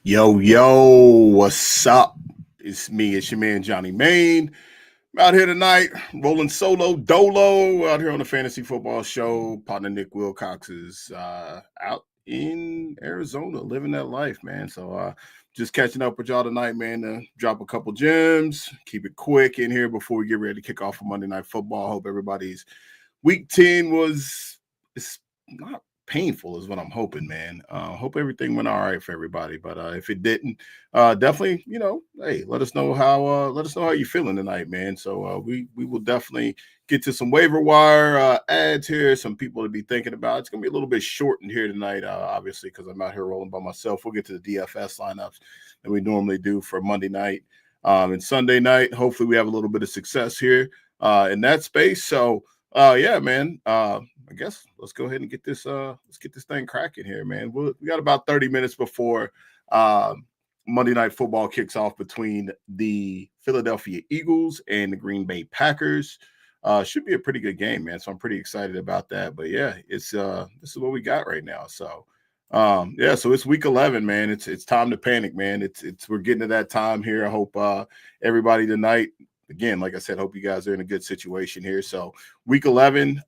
Yo, what's up? It's your man Johnny Main. I'm out here tonight, rolling solo dolo out here on the Fantasy Football Show. Partner Nick Wilcox is out in Arizona, living that life, man. So just catching up with y'all tonight, man. To drop a couple gems, keep it quick in here before we get ready to kick off for Monday Night Football. Hope everybody's week 10 was it's not painful is what I'm hoping, man. Hope everything went all right for everybody. But if it didn't, definitely, hey, let us know how you're feeling tonight, man. So we will definitely get to some waiver wire ads here, some people to be thinking about. It's gonna be a little bit shortened here tonight, obviously, because I'm out here rolling by myself. We'll get to the DFS lineups that we normally do for Monday night and Sunday night. Hopefully we have a little bit of success here in that space. So yeah, man. I guess let's go ahead and get this thing cracking here, man. We got about 30 minutes before Monday Night Football kicks off between the Philadelphia Eagles and the Green Bay Packers. Should be a pretty good game, man. So I'm pretty excited about that. But yeah, it's this is what we got right now. So yeah, so it's week 11, man. It's time to panic, man. It's we're getting to that time here. I hope everybody tonight, again, like I said, hope you guys are in a good situation here. So week 11,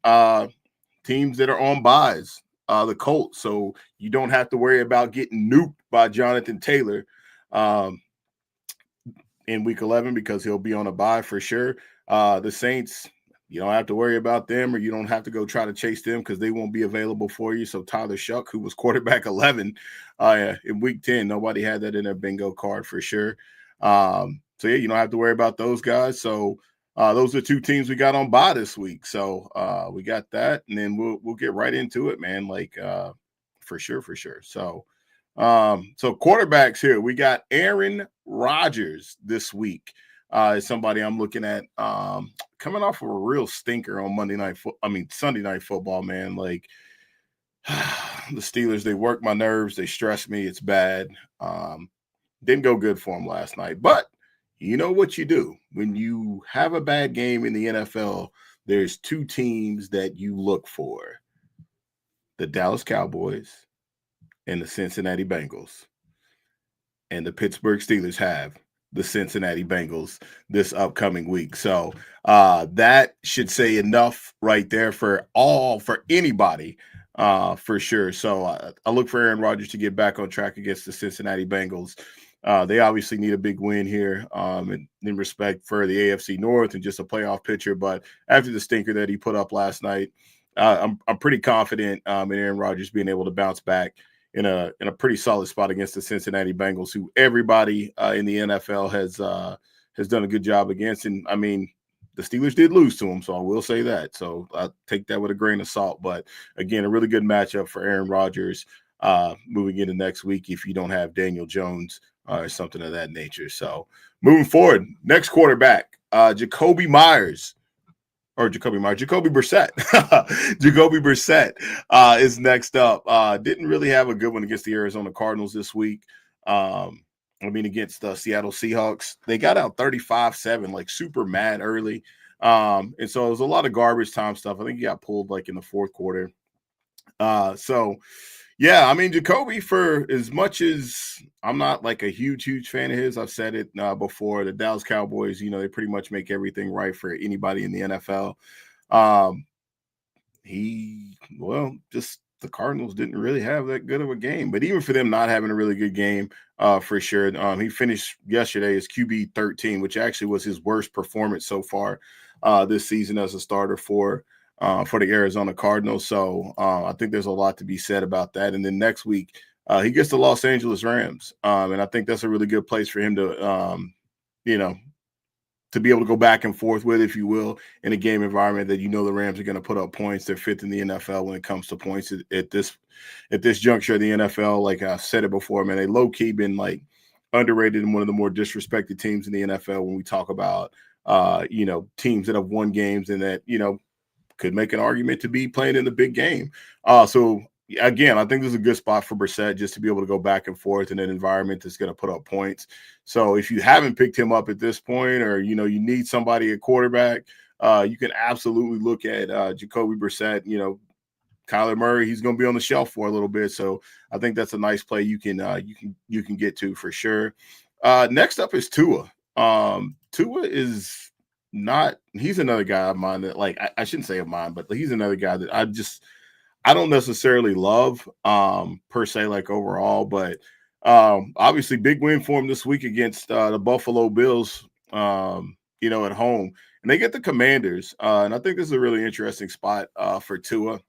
teams that are on buys, the Colts. So you don't have to worry about getting nuked by Jonathan Taylor in week 11 because he'll be on a buy for sure. The Saints, you don't have to worry about them, or you don't have to go try to chase them because they won't be available for you. So Tyler Shuck, who was quarterback 11 in week 10, nobody had that in their bingo card for sure. So yeah, you don't have to worry about those guys. So those are two teams we got on bye this week. So we got that, and then we'll get right into it, man. Like for sure. So so quarterbacks here, we got Aaron Rodgers this week. Is somebody I'm looking at coming off of a real stinker on Sunday night football, man. Like the Steelers, they work my nerves, they stress me, it's bad. Didn't go good for them last night, but you know what you do when you have a bad game in the NFL. There's two teams that you look for: the Dallas Cowboys and the Cincinnati Bengals. And the Pittsburgh Steelers have the Cincinnati Bengals this upcoming week. So that should say enough right there for anybody for sure. So I look for Aaron Rodgers to get back on track against the Cincinnati Bengals. They obviously need a big win here in respect for the AFC North and just a playoff picture. But after the stinker that he put up last night, I'm pretty confident in Aaron Rodgers being able to bounce back in a pretty solid spot against the Cincinnati Bengals, who everybody in the NFL has done a good job against. And I mean, the Steelers did lose to them, so I will say that. So I take that with a grain of salt. But again, a really good matchup for Aaron Rodgers moving into next week if you don't have Daniel Jones or something of that nature. So moving forward, next quarterback, Jacoby Brissett. Jacoby Brissett is next up. Didn't really have a good one against the Arizona Cardinals this week. Against the Seattle Seahawks. They got out 35-7, like super mad early. And so it was a lot of garbage time stuff. I think he got pulled like in the fourth quarter. Yeah, I mean, Jacoby, for as much as I'm not like a huge fan of his, I've said it before, the Dallas Cowboys, they pretty much make everything right for anybody in the NFL. The Cardinals didn't really have that good of a game. But even for them not having a really good game, for sure, he finished yesterday as QB 13, which actually was his worst performance so far this season as a starter for the Arizona Cardinals. So I think there's a lot to be said about that. And then next week, he gets the Los Angeles Rams. And I think that's a really good place for him to be able to go back and forth with, if you will, in a game environment that the Rams are going to put up points. They're fifth in the NFL when it comes to points at this juncture of the NFL. Like I said it before, man, they low-key been like underrated and one of the more disrespected teams in the NFL when we talk about, teams that have won games and that, could make an argument to be playing in the big game. So again, I think this is a good spot for Brissett just to be able to go back and forth in an environment that's going to put up points. So if you haven't picked him up at this point, or you need somebody at quarterback, you can absolutely look at Jacoby Brissett. Kyler Murray, he's going to be on the shelf for a little bit. So I think that's a nice play you can get to for sure. Next up is Tua. Tua is not, he's another guy of mine that, like, I shouldn't say of mine, but he's another guy that I don't necessarily love per se, like overall, but obviously big win for him this week against the Buffalo Bills, at home. And they get the Commanders. And I think this is a really interesting spot for Tua.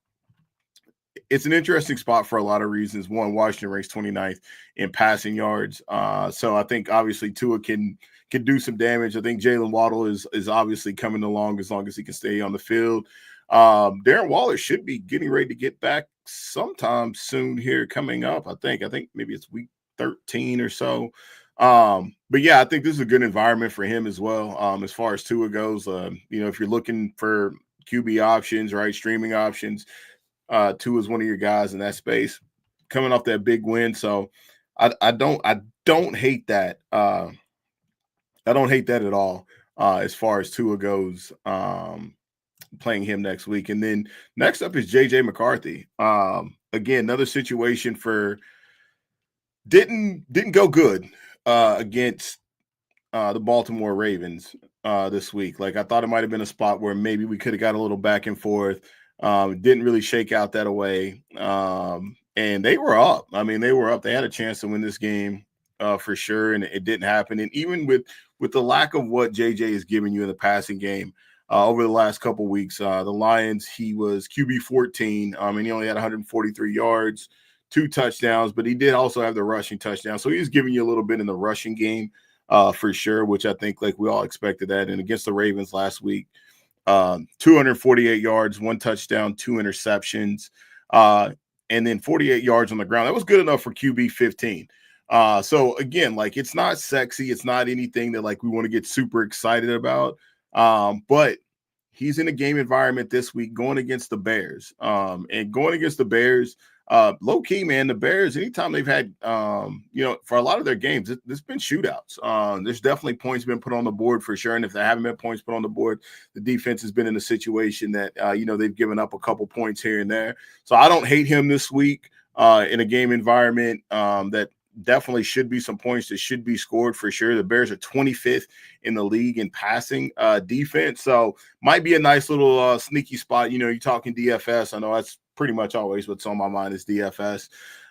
It's an interesting spot for a lot of reasons. One, Washington ranks 29th in passing yards. So I think obviously Tua can do some damage. I think Jalen Waddle is obviously coming along as long as he can stay on the field. Darren Waller should be getting ready to get back sometime soon here coming up. I think maybe it's week 13 or so. But yeah, I think this is a good environment for him as well. As far as Tua goes, if you're looking for QB options, right, streaming options, Tua is one of your guys in that space coming off that big win. So I don't hate that. I don't hate that at all as far as Tua goes, playing him next week. And then next up is JJ McCarthy. Again, another situation for didn't go good against the Baltimore Ravens this week. Like, I thought it might have been a spot where maybe we could have got a little back and forth. Didn't really shake out that way. And they were up. I mean, they were up. They had a chance to win this game for sure, and it didn't happen. And even with the lack of what JJ is giving you in the passing game over the last couple weeks, the Lions, he was QB 14. And he only had 143 yards, 2 touchdowns, but he did also have the rushing touchdown. So he was giving you a little bit in the rushing game for sure, which I think like we all expected that. And against the Ravens last week, 248 yards, 1 touchdown, 2 interceptions, and then 48 yards on the ground. That was good enough for QB 15. So again, like, it's not sexy. It's not anything that like we want to get super excited about. But he's in a game environment this week going against the Bears. And going against the Bears, low key, man, the Bears, anytime they've had, for a lot of their games, there's been shootouts. There's definitely points been put on the board for sure. And if there haven't been points put on the board, the defense has been in a situation that, they've given up a couple points here and there. So I don't hate him this week in a game environment that definitely should be some points that should be scored for sure. The Bears are 25th in the league in passing defense. So might be a nice little sneaky spot. You're talking DFS. I know that's pretty much always what's on my mind is DFS.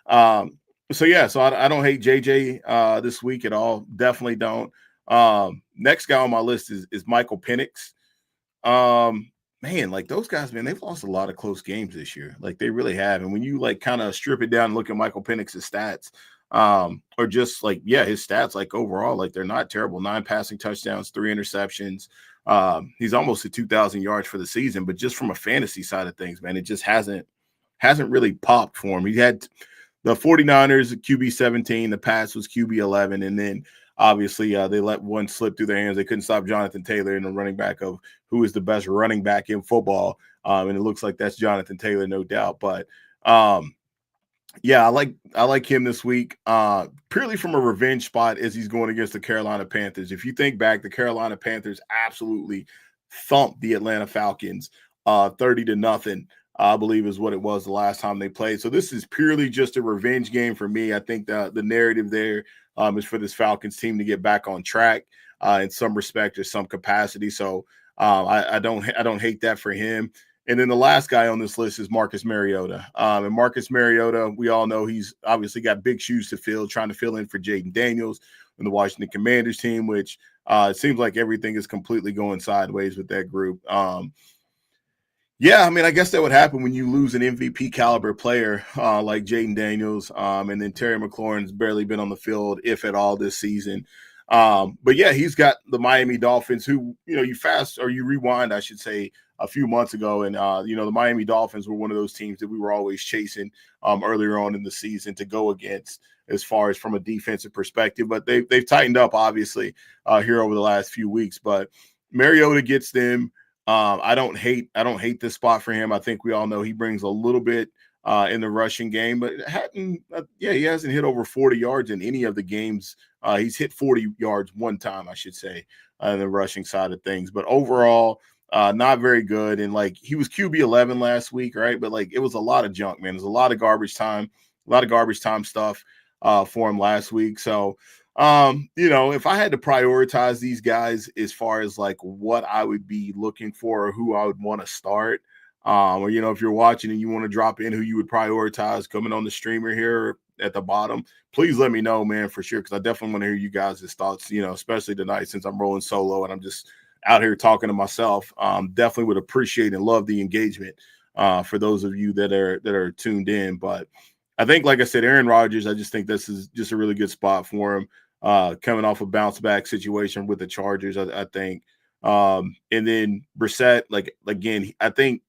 So I don't hate JJ this week at all. Definitely don't. Next guy on my list is Michael Penix. Man, like, those guys, man, they've lost a lot of close games this year. Like, they really have. And when you like kind of strip it down and look at Michael Penix's stats, or just like, his stats, like overall, like, they're not terrible. 9 passing touchdowns, 3 interceptions. He's almost at 2,000 yards for the season, but just from a fantasy side of things, man, it just hasn't really popped for him. He had the 49ers QB 17, the Pats was QB 11, and then obviously they let one slip through their hands. They couldn't stop Jonathan Taylor in the running back of who is the best running back in football, and it looks like that's Jonathan Taylor, no doubt. But I like him this week, purely from a revenge spot as he's going against the Carolina Panthers. If you think back, the Carolina Panthers absolutely thumped the Atlanta Falcons 30-0, I believe is what it was the last time they played. So this is purely just a revenge game for me. I think the narrative there is for this Falcons team to get back on track in some respect or some capacity. So I don't hate that for him. And then the last guy on this list is Marcus Mariota. And Marcus Mariota, we all know he's obviously got big shoes to fill, trying to fill in for Jaden Daniels in the Washington Commanders team, which it seems like everything is completely going sideways with that group. I mean, I guess that would happen when you lose an MVP caliber player like Jaden Daniels, and then Terry McLaurin's barely been on the field, if at all, this season. But he's got the Miami Dolphins, who, you rewind, I should say, a few months ago, and the Miami Dolphins were one of those teams that we were always chasing earlier on in the season to go against, as far as from a defensive perspective. But they've tightened up, obviously, here over the last few weeks. But Mariota gets them. I don't hate this spot for him. I think we all know he brings a little bit in the rushing game, but he hasn't hit over 40 yards in any of the games. He's hit 40 yards one time, I should say, in the rushing side of things. But overall, Not very good. And like he was QB 11 last week, right? But like it was a lot of junk, man. There's a lot of garbage time, stuff for him last week. So if I had to prioritize these guys as far as like what I would be looking for or who I would want to start, or if you're watching and you want to drop in who you would prioritize coming on the streamer here at the bottom, please let me know, man, for sure. Cause I definitely want to hear you guys' thoughts, especially tonight since I'm rolling solo and I'm just out here talking to myself. Definitely would appreciate and love the engagement for those of you that are tuned in. But I think, like I said, Aaron Rodgers, I just think this is just a really good spot for him. Coming off a bounce back situation with the Chargers, I think. And then Brissett, like again, I think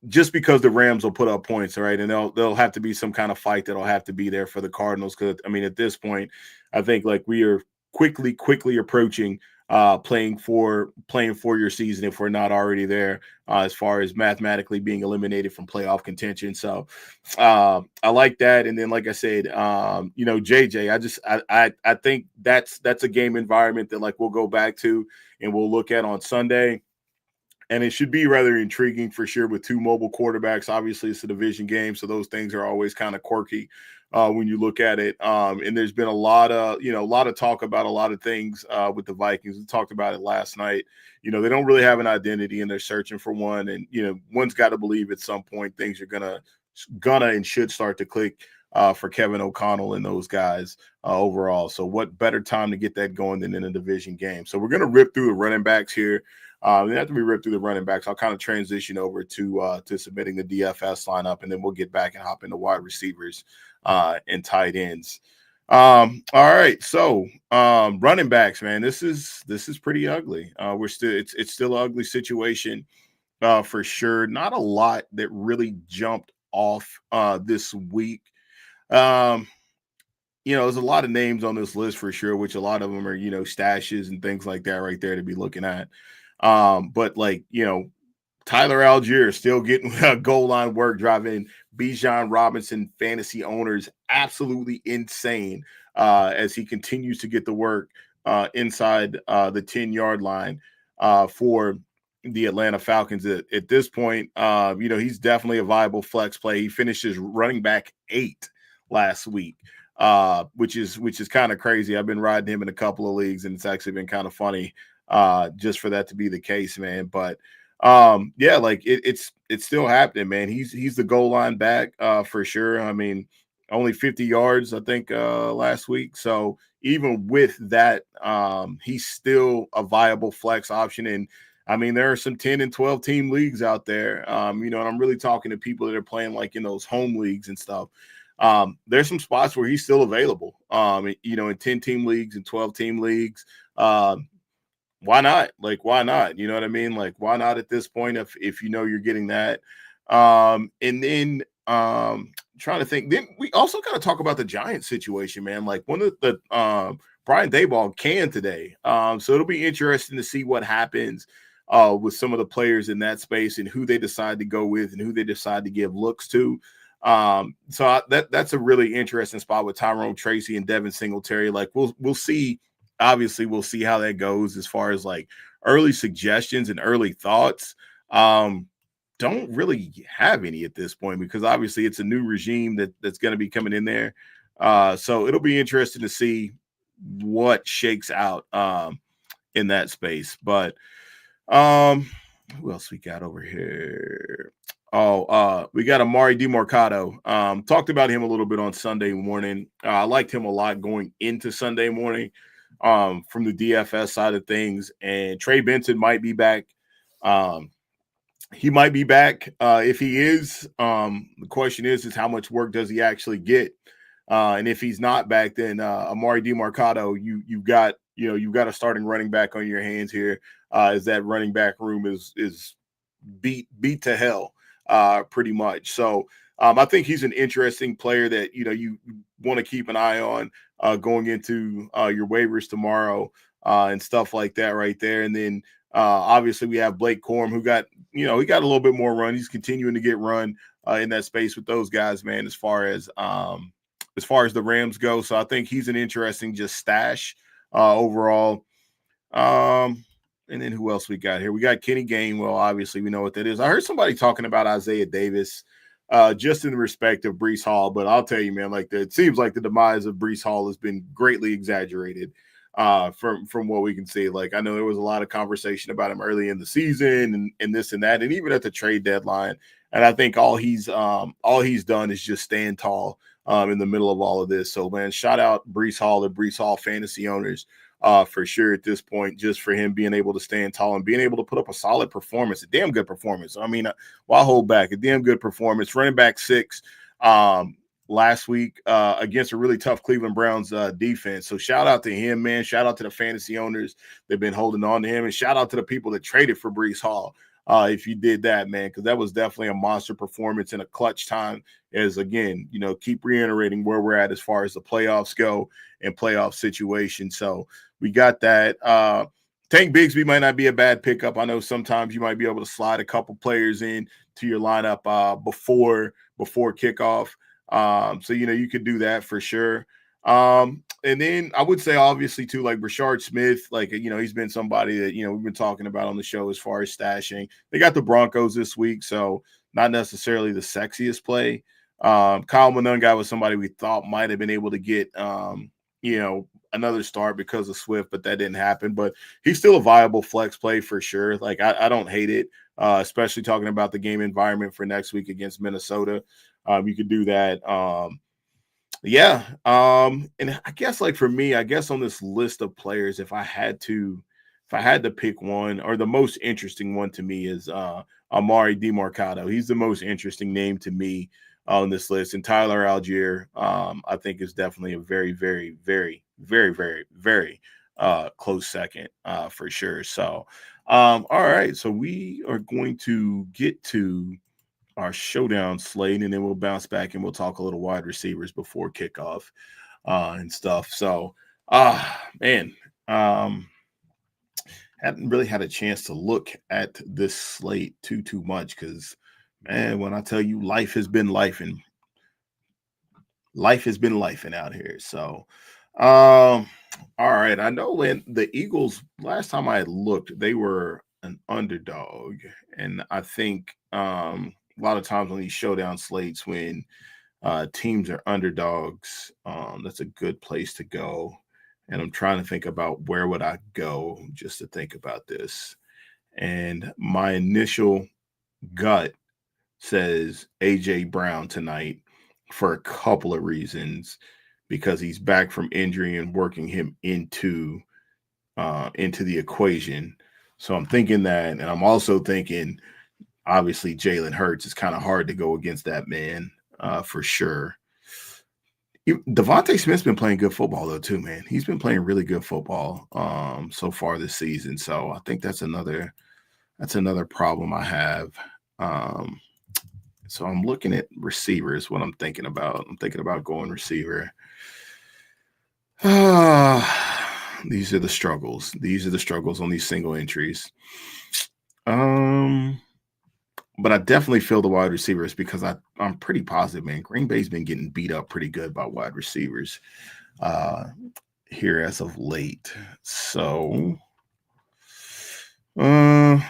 just because the Rams will put up points, right, and they'll have to be some kind of fight that'll have to be there for the Cardinals. Because I mean, at this point, I think like we are quickly approaching playing for your season if we're not already there as far as mathematically being eliminated from playoff contention. So I like that. And then, like I said, JJ, I think that's a game environment that like we'll go back to and we'll look at on Sunday. And it should be rather intriguing for sure with two mobile quarterbacks. Obviously, it's a division game, so those things are always kind of quirky when you look at it. And there's been a lot of talk about a lot of things with the Vikings. We talked about it last night. They don't really have an identity, and they're searching for one. And one's got to believe at some point things are gonna and should start to click for Kevin O'Connell and those guys overall. So, what better time to get that going than in a division game? So, we're gonna rip through the running backs here. After we rip through the running backs, I'll kind of transition over to submitting the DFS lineup, and then we'll get back and hop into wide receivers and tight ends. All right, so running backs, man, this is pretty ugly. It's still an ugly situation for sure. Not a lot that really jumped off this week. There's a lot of names on this list for sure, which a lot of them are stashes and things like that right there to be looking at. But like, Tyler Algier still getting goal line work, driving Bijan Robinson fantasy owners absolutely insane as he continues to get the work inside the 10-yard line for the Atlanta Falcons. At this point, he's definitely a viable flex play. He finishes running back 8 last week. Which is kind of crazy. I've been riding him in a couple of leagues, and it's actually been kind of funny just for that to be the case, man. But like it's still happening, man. He's the goal line back for sure. I mean, only 50 yards, I think, last week. So even with that, he's still a viable flex option. And I mean, there are some 10 and 12 team leagues out there. And I'm really talking to people that are playing like in those home leagues and stuff. There's some spots where he's still available, in 10-team leagues and 12-team leagues. Why not? Like, why not? You know what I mean? Like, why not at this point if you're getting that? And then trying to think. Then we also kind of talk about the Giants situation, man. Like one of the Brian Daboll can today. So it'll be interesting to see what happens with some of the players in that space and who they decide to go with and who they decide to give looks to. So that's a really interesting spot with Tyrone Tracy and Devin Singletary. Like we'll see. Obviously, we'll see how that goes as far as like early suggestions and early thoughts. Don't really have any at this point because obviously it's a new regime that's going to be coming in there. So it'll be interesting to see what shakes out in that space. But who else we got over here? We got Amari DeMarcado. Talked about him a little bit on Sunday morning. I liked him a lot going into Sunday morning from the DFS side of things. And Trey Benson might be back. He might be back. If he is, the question is how much work does he actually get? And if he's not back, then Amari DeMarcado, you've got a starting running back on your hands here. As that running back room is beat to hell. Pretty much. So I think he's an interesting player that, you want to keep an eye on going into your waivers tomorrow and stuff like that right there. And then obviously we have Blake Corum who got, he got a little bit more run. He's continuing to get run in that space with those guys, man, as far as the Rams go. So I think he's an interesting just stash overall. And then who else we got here? We got Kenny Gainwell. Obviously, we know what that is. I heard somebody talking about Isaiah Davis, just in the respect of Breece Hall. But I'll tell you, man, like it seems like the demise of Breece Hall has been greatly exaggerated from what we can see. Like I know there was a lot of conversation about him early in the season and this and that, and even at the trade deadline. And I think all he's done is just stand tall in the middle of all of this. So, man, shout out Breece Hall and Breece Hall fantasy owners for sure at this point, just for him being able to stand tall and being able to put up a solid performance, a damn good performance. I mean, why hold back? A damn good performance. Running back 6 last week against a really tough Cleveland Browns defense. So shout out to him, man. Shout out to the fantasy owners that have been holding on to him. And shout out to the people that traded for Breece Hall. If you did that, man, because that was definitely a monster performance in a clutch time. As again, keep reiterating where we're at as far as the playoffs go and playoff situation. So we got that. Tank Bigsby might not be a bad pickup. I know sometimes you might be able to slide a couple players in to your lineup before kickoff. So you could do that for sure. And then I would say obviously too, like Rashard Smith, like he's been somebody that we've been talking about on the show as far as stashing. They got the Broncos this week, so not necessarily the sexiest play. Kyle Monungai was somebody we thought might have been able to get another start because of Swift, but that didn't happen. But he's still a viable flex play for sure. Like I don't hate it, especially talking about the game environment for next week against Minnesota. You could do that. Yeah. And I guess like for me, I guess on this list of players, if I had to pick one, or the most interesting one to me is Amari DeMarcado. He's the most interesting name to me on this list. And Tyler Algier, I think is definitely a very, very, very, very, very, very close second for sure. So, all right. So we are going to get to our showdown slate, and then we'll bounce back and we'll talk a little wide receivers before kickoff and stuff. So, man, hadn't really had a chance to look at this slate too much because, man, when I tell you life has been lifing out here. So, all right. I know when the Eagles, last time I had looked, they were an underdog, and I think a lot of times on these showdown slates when teams are underdogs, that's a good place to go. And I'm trying to think about where would I go just to think about this. And my initial gut says AJ Brown tonight for a couple of reasons, because he's back from injury and working him into the equation. So I'm thinking that, and I'm also thinking obviously Jalen Hurts is kind of hard to go against that man for sure. Devontae Smith's been playing good football though too, man. He's been playing really good football so far this season. So I think that's another problem I have. So I'm looking at receivers. What I'm thinking about going receiver. These are the struggles. On these single entries. But I definitely feel the wide receivers because I'm pretty positive, man. Green Bay's been getting beat up pretty good by wide receivers here as of late. So, all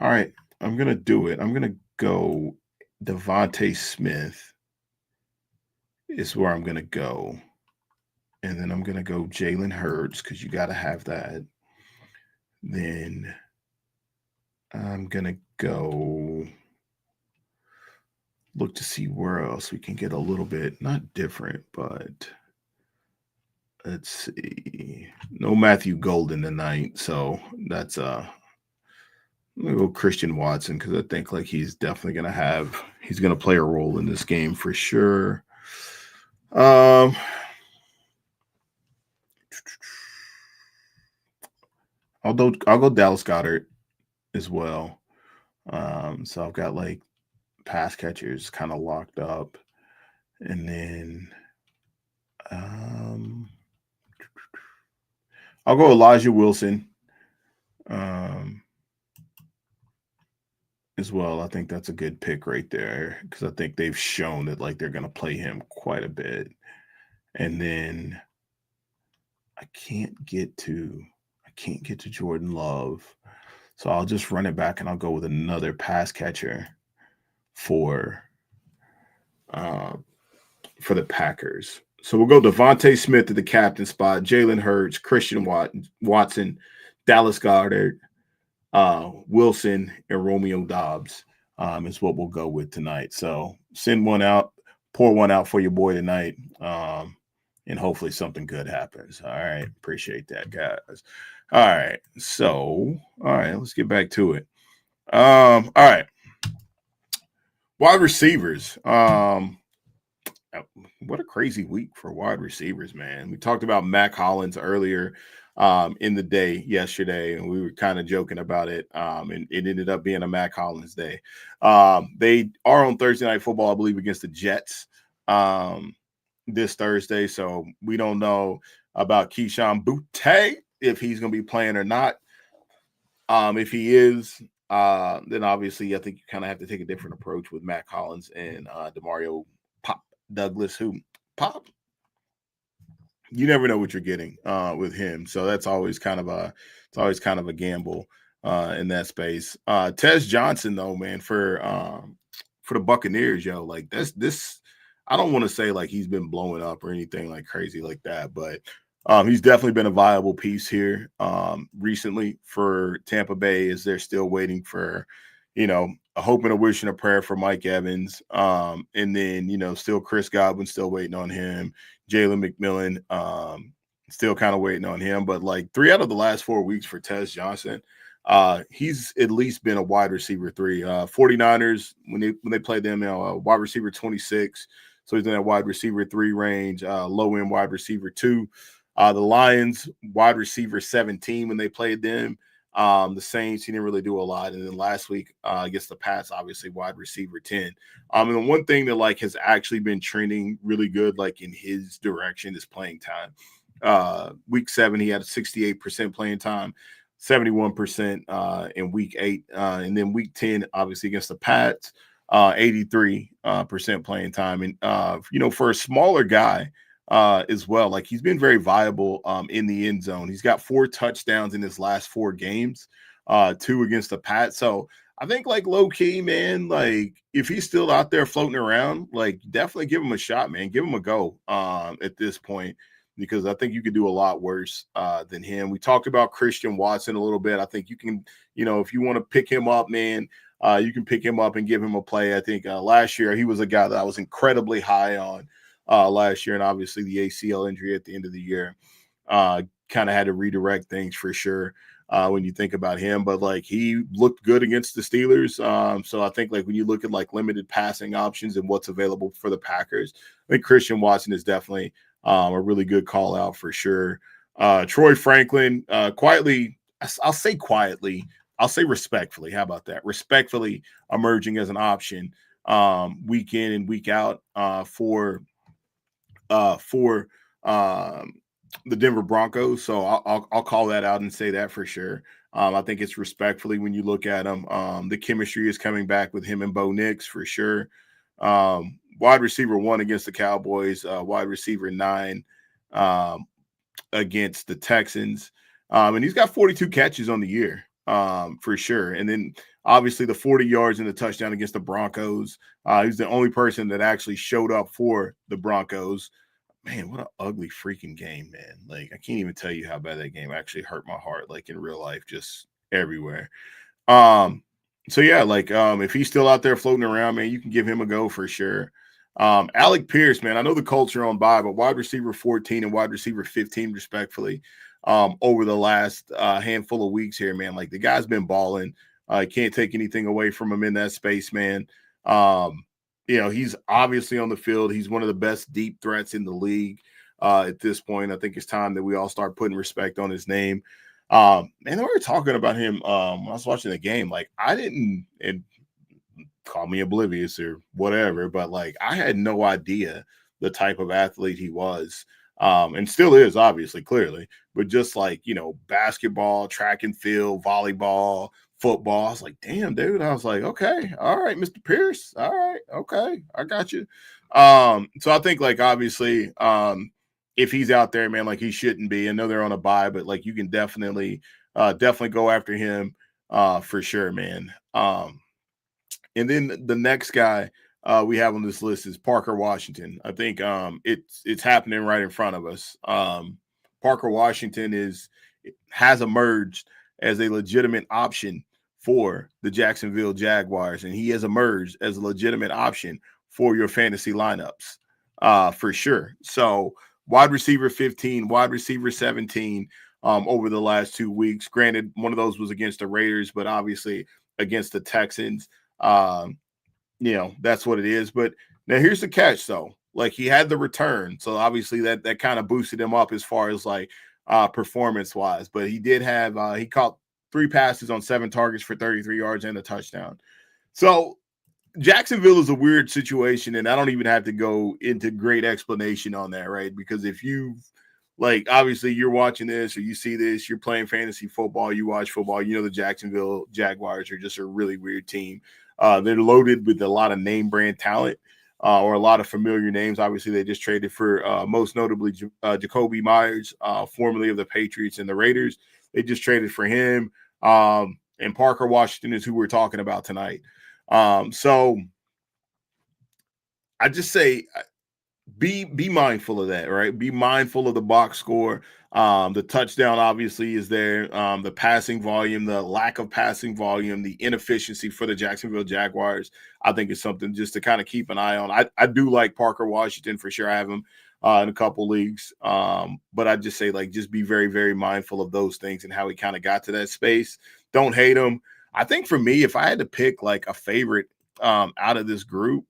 right, I'm gonna do it. I'm gonna go Devontae Smith is where I'm gonna go, and then I'm gonna go Jalen Hurts because you got to have that. Then I'm gonna go look to see where else we can get a little bit, not different, but let's see. No Matthew Golden tonight, so that's I'm gonna go Christian Watson because I think like he's definitely gonna play a role in this game for sure. I'll go Dallas Goedert as well. So I've got like pass catchers kind of locked up, and then I'll go Elijah Wilson as well. I think that's a good pick right there because I think they've shown that like they're going to play him quite a bit. And then I can't get to Jordan Love. So I'll just run it back and I'll go with another pass catcher for uh, the Packers. So we'll go Devontae Smith at the captain spot, Jalen Hurts, Christian Watson, Dallas Goedert, Wilson, and Romeo Dobbs is what we'll go with tonight. So send one out, pour one out for your boy tonight, and hopefully something good happens. All right. Appreciate that, guys. All right. So, all right, let's get back to it. All right. Wide receivers. What a crazy week for wide receivers, man. We talked about Mac Hollins earlier in the day yesterday, and we were kind of joking about it, and it ended up being a Mac Hollins day. They are on Thursday Night Football, I believe, against the Jets this Thursday, so we don't know about Keyshawn Boutte if he's going to be playing or not. If he is, then obviously I think you kind of have to take a different approach with Mac Hollins and Demario Douglas, who Pop, you never know what you're getting with him. So that's always kind of a gamble in that space. Tez Johnson, though, man, for the Buccaneers, yo, like this. I don't want to say like he's been blowing up or anything like crazy like that, but he's definitely been a viable piece here recently for Tampa Bay as they're still waiting for, a hope and a wish and a prayer for Mike Evans. And then, still Chris Godwin, still waiting on him. Jalen McMillan, still kind of waiting on him. But like 3 out of the last 4 weeks for Tez Johnson, he's at least been a wide receiver 3. 49ers, when they played them, wide receiver 26. So he's in that wide receiver 3 range, low end wide receiver 2. The Lions, wide receiver 17 when they played them. The Saints, he didn't really do a lot. And then last week against the Pats, obviously wide receiver 10. And the one thing that like has actually been trending really good, like in his direction, is playing time. Week 7, he had a 68% playing time, 71% in week 8. And then week 10, obviously against the Pats, 83% playing time. And, for a smaller guy, as well. Like he's been very viable in the end zone. He's got 4 touchdowns in his last 4 games, 2 against the Pats. So I think like low key, man, like if he's still out there floating around, like definitely give him a shot, man. Give him a go at this point, because I think you could do a lot worse than him. We talked about Christian Watson a little bit. I think you can, if you want to pick him up, man, you can pick him up and give him a play. I think last year he was a guy that I was incredibly high on last year, and obviously the ACL injury at the end of the year kind of had to redirect things for sure when you think about him. But like he looked good against the Steelers. So I think like when you look at like limited passing options and what's available for the Packers, I think Christian Watson is definitely a really good call out for sure. Troy Franklin, quietly, I'll say quietly, I'll say respectfully. How about that? Respectfully emerging as an option week in and week out for the Denver Broncos. So I'll call that out and say that for sure. I think it's respectfully when you look at him. The chemistry is coming back with him and Bo Nix for sure. Wide receiver 1 against the Cowboys, wide receiver 9 against the Texans. And he's got 42 catches on the year for sure. And then obviously the 40 yards and the touchdown against the Broncos. He's the only person that actually showed up for the Broncos. Man, what an ugly freaking game, man. Like, I can't even tell you how bad that game actually hurt my heart, like in real life, just everywhere. So yeah, like if he's still out there floating around, man, you can give him a go for sure. Alec Pierce, man, I know the Colts are on bye, but wide receiver 14 and wide receiver 15, respectfully, over the last handful of weeks here, man. Like the guy's been balling. I can't take anything away from him in that space, man. He's obviously on the field. He's one of the best deep threats in the league at this point. I think it's time that we all start putting respect on his name. And we were talking about him when I was watching the game. Like I didn't, and call me oblivious or whatever, but like I had no idea the type of athlete he was. And still is, obviously, clearly, but just like, basketball, track and field, volleyball, football. I was like, damn, dude. I was like, okay, all right, Mr. Pierce. All right, okay, I got you. So I think like obviously if he's out there, man, like he shouldn't be. I know they're on a bye, but like you can definitely go after him for sure, man. And then the next guy we have on this list is Parker Washington. I think it's happening right in front of us. Parker Washington has emerged as a legitimate option for the Jacksonville Jaguars, and he has emerged as a legitimate option for your fantasy lineups for sure. So wide receiver 15, wide receiver 17 over the last 2 weeks. Granted, one of those was against the Raiders, but obviously against the Texans. That's what it is. But now here's the catch, though. Like he had the return, so obviously that kind of boosted him up as far as like performance wise. But he did have he caught 3 passes on 7 targets for 33 yards and a touchdown. So Jacksonville is a weird situation, and I don't even have to go into great explanation on that, right? Because if you like, obviously you're watching this or you see this, you're playing fantasy football, you watch football, the Jacksonville Jaguars are just a really weird team. They're loaded with a lot of name brand talent or a lot of familiar names. Obviously, they just traded for most notably Jacoby Myers, formerly of the Patriots and the Raiders. They just traded for him. And Parker Washington is who we're talking about tonight. So I just say be mindful of that, right? Be mindful of the box score. The touchdown obviously is there. The passing volume, the lack of passing volume, the inefficiency for the Jacksonville Jaguars, I think is something just to kind of keep an eye on. I do like Parker Washington for sure. I have him in a couple leagues. But I just say, like, just be very, very mindful of those things and how he kind of got to that space. Don't hate him. I think for me, if I had to pick like a favorite out of this group,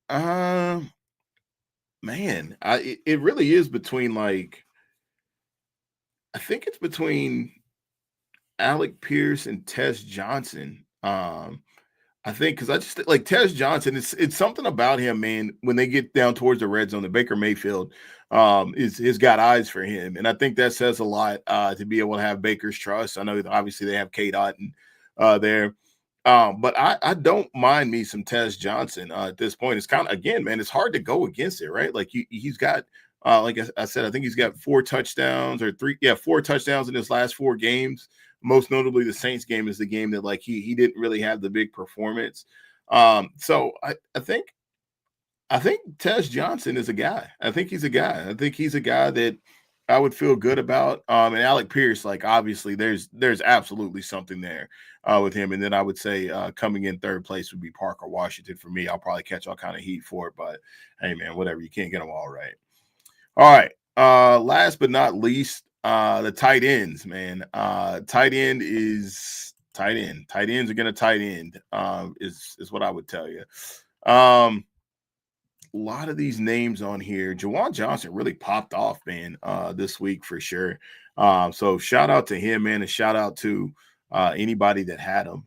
man, it really is between like I think it's between Alec Pierce and Tess Johnson. I think because I just like Tess Johnson. It's something about him, man. When they get down towards the red zone, the Baker Mayfield is got eyes for him, and I think that says a lot to be able to have Baker's trust. I know that obviously they have Kate Otten there. But I don't mind me some Tez Johnson at this point. It's kind of, again, man, it's hard to go against it, right? Like he's got, like I said, I think he's got 4 touchdowns or 4 touchdowns in his last 4 games. Most notably, the Saints game is the game that like he didn't really have the big performance. So I think Tez Johnson is a guy. I think he's a guy. I think he's a guy that I would feel good about. And Alec Pierce, like obviously there's absolutely something there with him. And then I would say coming in third place would be Parker Washington for me. I'll probably catch all kind of heat for it, but hey man, whatever. You can't get them all right. All right. Last but not least, the tight ends, man. Tight end is tight end. Tight ends are gonna tight end. Is what I would tell you. A lot of these names on here. Juwan Johnson really popped off, man, this week for sure. So shout out to him, man, and shout out to anybody that had him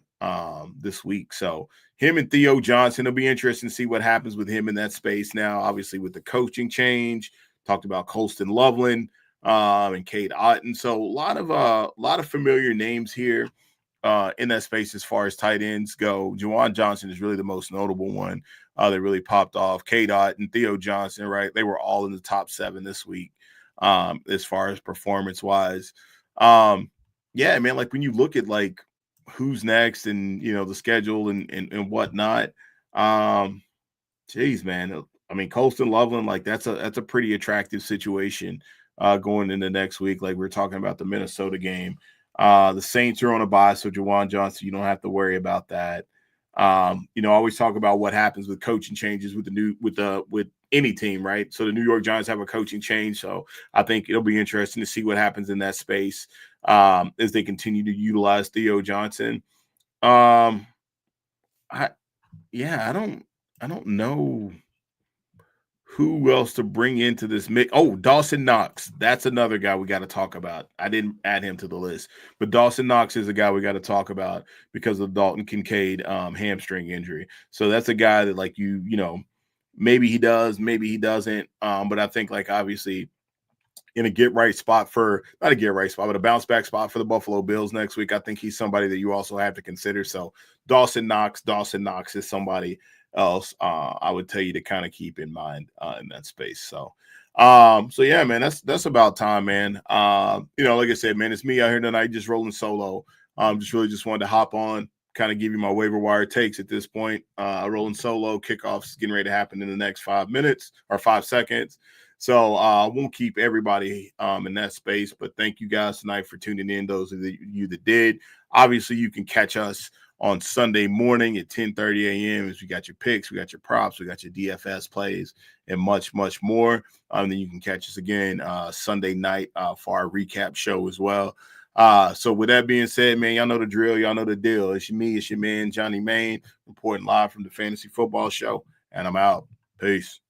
this week. So him and Theo Johnson, it'll be interesting to see what happens with him in that space now. Obviously, with the coaching change, talked about Colston Loveland and Kate Otten. So a lot of familiar names here in that space as far as tight ends go. Juwan Johnson is really the most notable one that really popped off. K-Dot and Theo Johnson, right? They were all in the top 7 this week as far as performance-wise. Yeah, man, like when you look at like who's next and, the schedule and whatnot, geez, man. I mean, Colston Loveland, like that's a pretty attractive situation going into next week. Like we're talking about the Minnesota game. The Saints are on a bye, so Juwan Johnson, you don't have to worry about that. I always talk about what happens with coaching changes with any team, right? So the New York Giants have a coaching change, so I think it'll be interesting to see what happens in that space as they continue to utilize Theo Johnson. I don't know who else to bring into this mix? Oh, Dawson Knox. That's another guy we got to talk about. I didn't add him to the list, but Dawson Knox is a guy we got to talk about because of Dalton Kincaid hamstring injury. So that's a guy that like maybe he does, maybe he doesn't. But I think like obviously in a get right spot not a get right spot, but a bounce back spot for the Buffalo Bills next week. I think he's somebody that you also have to consider. So Dawson Knox is somebody else I would tell you to kind of keep in mind in that space. So So yeah, man, that's about time, man. Like I said, man, it's me out here tonight, just rolling solo. Just wanted to hop on, kind of give you my waiver wire takes at this point. Rolling solo, kickoffs getting ready to happen in the next 5 minutes or 5 seconds. So I won't keep everybody in that space, but thank you guys tonight for tuning in. Those of you that did. Obviously, you can catch us on Sunday morning at 10:30 a.m. as we got your picks, we got your props, we got your DFS plays, and much, much more. Then you can catch us again Sunday night for our recap show as well. So with that being said, man, y'all know the drill. Y'all know the deal. It's me, it's your man, Johnny Main, reporting live from the Fantasy Football Show, and I'm out. Peace.